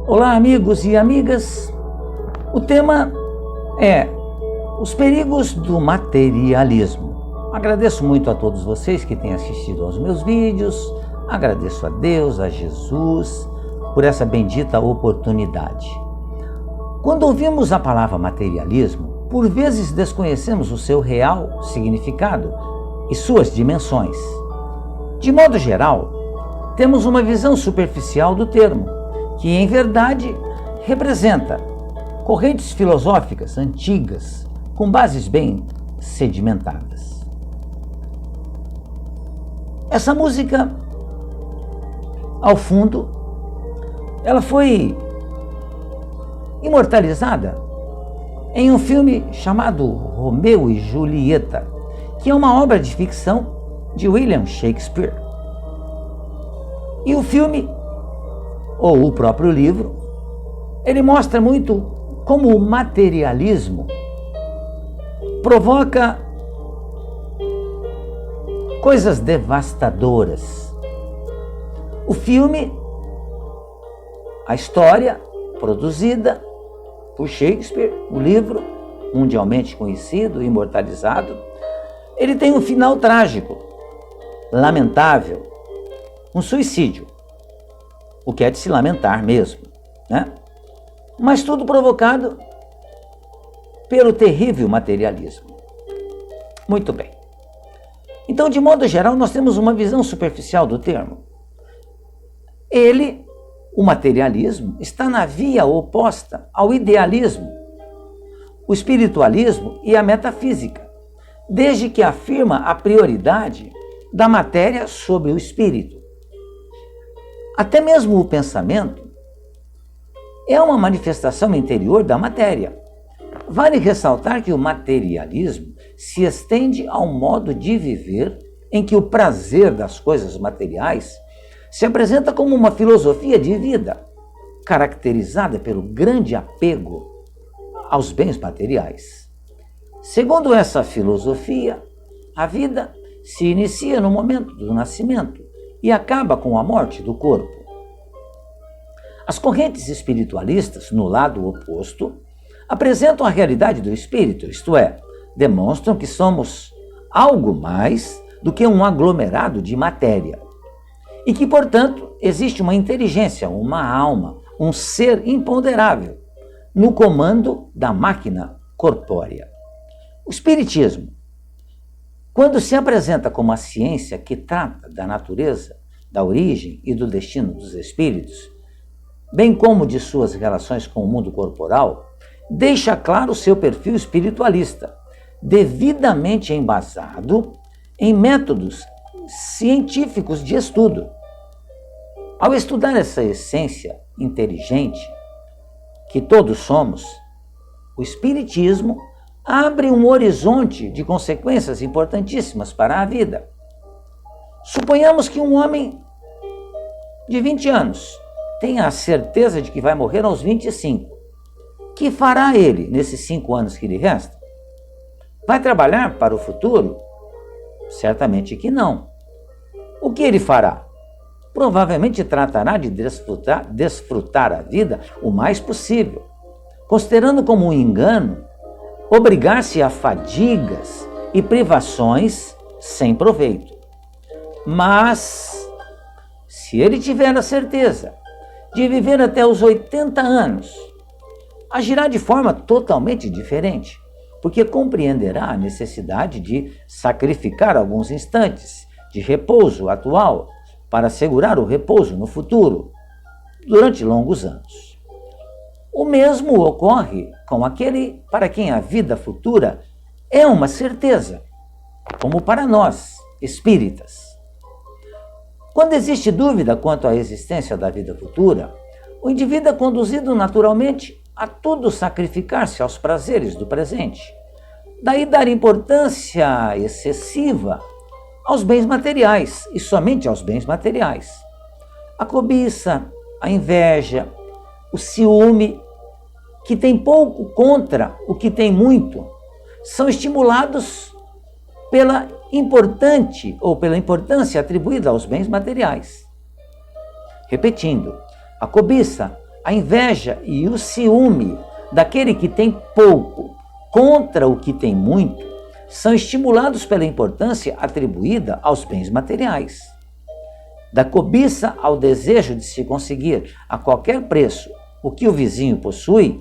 Olá, amigos e amigas. O tema é os perigos do materialismo. Agradeço muito a todos vocês que têm assistido aos meus vídeos. Agradeço a Deus, a Jesus, por essa bendita oportunidade. Quando ouvimos a palavra materialismo, por vezes desconhecemos o seu real significado e suas dimensões. De modo geral, temos uma visão superficial do termo, que em verdade representa correntes filosóficas antigas com bases bem sedimentadas. Essa música, ao fundo, ela foi imortalizada em um filme chamado Romeu e Julieta, que é uma obra de ficção de William Shakespeare. E o filme, ou o próprio livro, ele mostra muito como o materialismo provoca coisas devastadoras. O filme, a história produzida por Shakespeare, o livro mundialmente conhecido, imortalizado, ele tem um final trágico, lamentável, um suicídio. O que é de se lamentar mesmo, né? Mas tudo provocado pelo terrível materialismo. Muito bem. Então, de modo geral, nós temos uma visão superficial do termo. O materialismo, está na via oposta ao idealismo, o espiritualismo e a metafísica, desde que afirma a prioridade da matéria sobre o espírito. Até mesmo o pensamento é uma manifestação interior da matéria. Vale ressaltar que o materialismo se estende ao modo de viver em que o prazer das coisas materiais se apresenta como uma filosofia de vida, caracterizada pelo grande apego aos bens materiais. Segundo essa filosofia, a vida se inicia no momento do nascimento e acaba com a morte do corpo. As correntes espiritualistas, no lado oposto, apresentam a realidade do espírito, isto é, demonstram que somos algo mais do que um aglomerado de matéria e que, portanto, existe uma inteligência, uma alma, um ser imponderável no comando da máquina corpórea. O espiritismo, quando se apresenta como a ciência que trata da natureza, da origem e do destino dos espíritos, bem como de suas relações com o mundo corporal, deixa claro seu perfil espiritualista, devidamente embasado em métodos científicos de estudo. Ao estudar essa essência inteligente que todos somos, o espiritismo abre um horizonte de consequências importantíssimas para a vida. Suponhamos que um homem de 20 anos tenha a certeza de que vai morrer aos 25. O que fará ele nesses 5 anos que lhe restam? Vai trabalhar para o futuro? Certamente que não. O que ele fará? Provavelmente tratará de desfrutar a vida o mais possível, considerando como um engano obrigar-se a fadigas e privações sem proveito. Mas, se ele tiver a certeza de viver até os 80 anos, agirá de forma totalmente diferente, porque compreenderá a necessidade de sacrificar alguns instantes de repouso atual para assegurar o repouso no futuro, durante longos anos. O mesmo ocorre com aquele para quem a vida futura é uma certeza, como para nós, espíritas. Quando existe dúvida quanto à existência da vida futura, o indivíduo é conduzido naturalmente a tudo sacrificar-se aos prazeres do presente. Daí dar importância excessiva aos bens materiais e somente aos bens materiais. A cobiça, a inveja, o ciúme, que tem pouco contra o que tem muito, são estimulados pela importância atribuída aos bens materiais. Repetindo, a cobiça, a inveja e o ciúme daquele que tem pouco contra o que tem muito são estimulados pela importância atribuída aos bens materiais. Da cobiça ao desejo de se conseguir a qualquer preço o que o vizinho possui,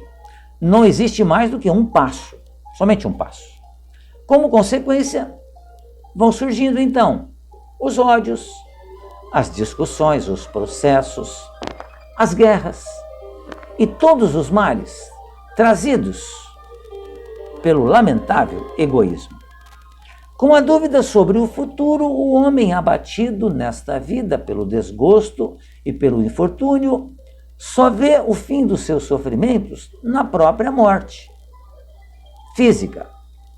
não existe mais do que um passo, somente um passo. Como consequência, vão surgindo então os ódios, as discussões, os processos, as guerras e todos os males trazidos pelo lamentável egoísmo. Com a dúvida sobre o futuro, o homem abatido nesta vida pelo desgosto e pelo infortúnio só vê o fim dos seus sofrimentos na própria morte física,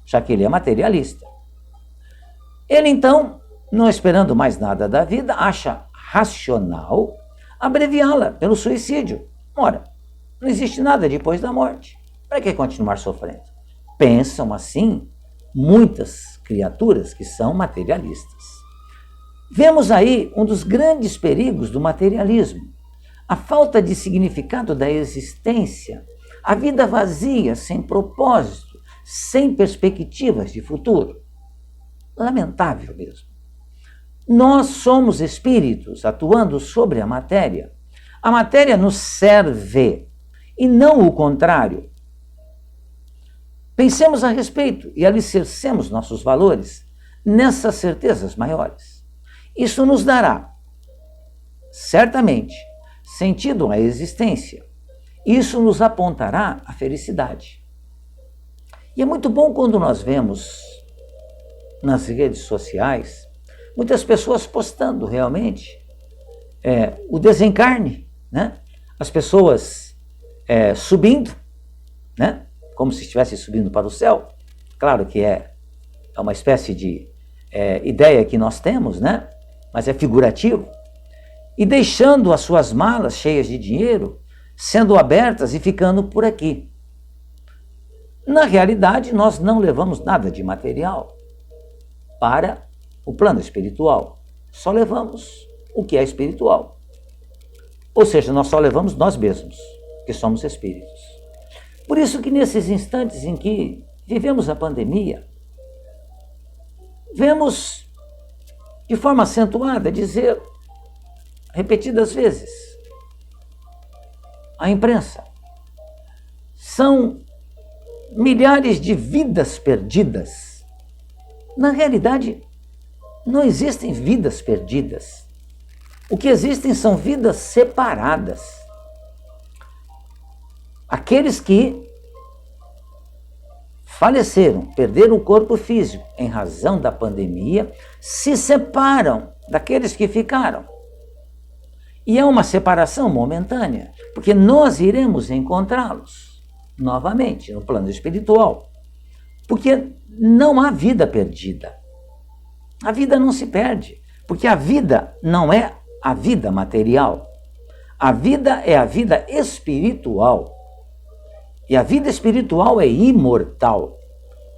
já que ele é materialista. Ele então, não esperando mais nada da vida, acha racional abreviá-la pelo suicídio. Ora, não existe nada depois da morte. Para que continuar sofrendo? Pensam assim muitas criaturas que são materialistas. Vemos aí um dos grandes perigos do materialismo: a falta de significado da existência, a vida vazia, sem propósito, sem perspectivas de futuro. Lamentável mesmo. Nós somos espíritos atuando sobre a matéria. A matéria nos serve e não o contrário. Pensemos a respeito e alicercemos nossos valores nessas certezas maiores. Isso nos dará, certamente, sentido à existência. Isso nos apontará à felicidade. E é muito bom quando nós vemos nas redes sociais muitas pessoas postando realmente o desencarne, né? As pessoas subindo, né? Como se estivesse subindo para o céu. Claro que é uma espécie de ideia que nós temos, né? Mas é figurativo. E deixando as suas malas cheias de dinheiro, sendo abertas e ficando por aqui. Na realidade, nós não levamos nada de material para o plano espiritual. Só levamos o que é espiritual. Ou seja, nós só levamos nós mesmos, que somos espíritos. Por isso que nesses instantes em que vivemos a pandemia, vemos de forma acentuada dizer repetidas vezes: a imprensa. São milhares de vidas perdidas. Na realidade, não existem vidas perdidas. O que existem são vidas separadas. Aqueles que faleceram, perderam o corpo físico em razão da pandemia, se separam daqueles que ficaram. E é uma separação momentânea, porque nós iremos encontrá-los novamente no plano espiritual. Porque não há vida perdida. A vida não se perde, porque a vida não é a vida material. A vida é a vida espiritual. E a vida espiritual é imortal.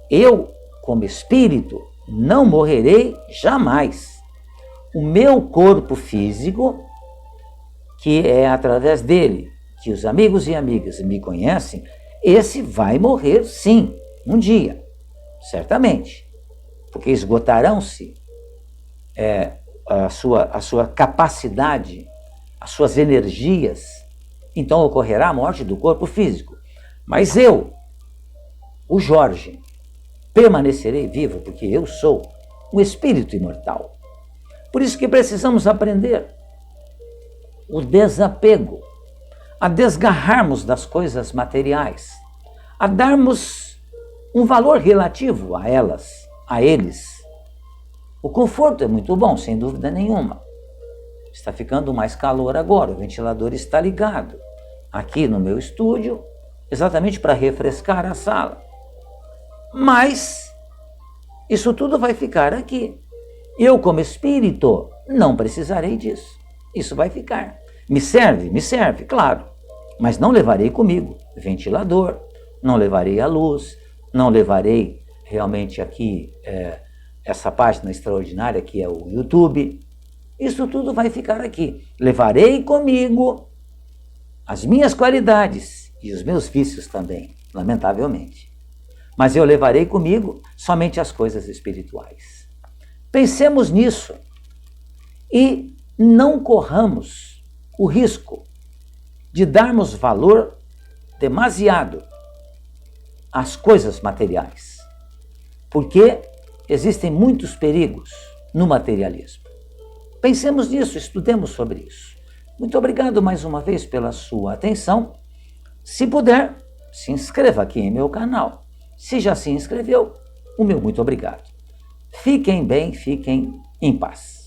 Eu, como espírito, não morrerei jamais. O meu corpo físico, que é através dele que os amigos e amigas me conhecem, esse vai morrer sim, um dia, certamente. Porque esgotarão-se a sua capacidade, as suas energias, então ocorrerá a morte do corpo físico. Mas eu, o Jorge, permanecerei vivo porque eu sou um espírito imortal. Por isso que precisamos aprender o desapego, a desgarrarmos das coisas materiais, a darmos um valor relativo a elas, a eles. O conforto é muito bom, sem dúvida nenhuma. Está ficando mais calor agora, o ventilador está ligado aqui no meu estúdio, exatamente para refrescar a sala. Mas isso tudo vai ficar aqui. Eu, como espírito, não precisarei disso. Isso vai ficar. Me serve, claro. Mas não levarei comigo ventilador, não levarei a luz, não levarei realmente aqui essa página extraordinária que é o YouTube. Isso tudo vai ficar aqui. Levarei comigo as minhas qualidades e os meus vícios também, lamentavelmente. Mas eu levarei comigo somente as coisas espirituais. Pensemos nisso e não corramos o risco de darmos valor demasiado às coisas materiais, porque existem muitos perigos no materialismo. Pensemos nisso, estudemos sobre isso. Muito obrigado mais uma vez pela sua atenção. Se puder, se inscreva aqui em meu canal. Se já se inscreveu, o meu muito obrigado. Fiquem bem, fiquem em paz.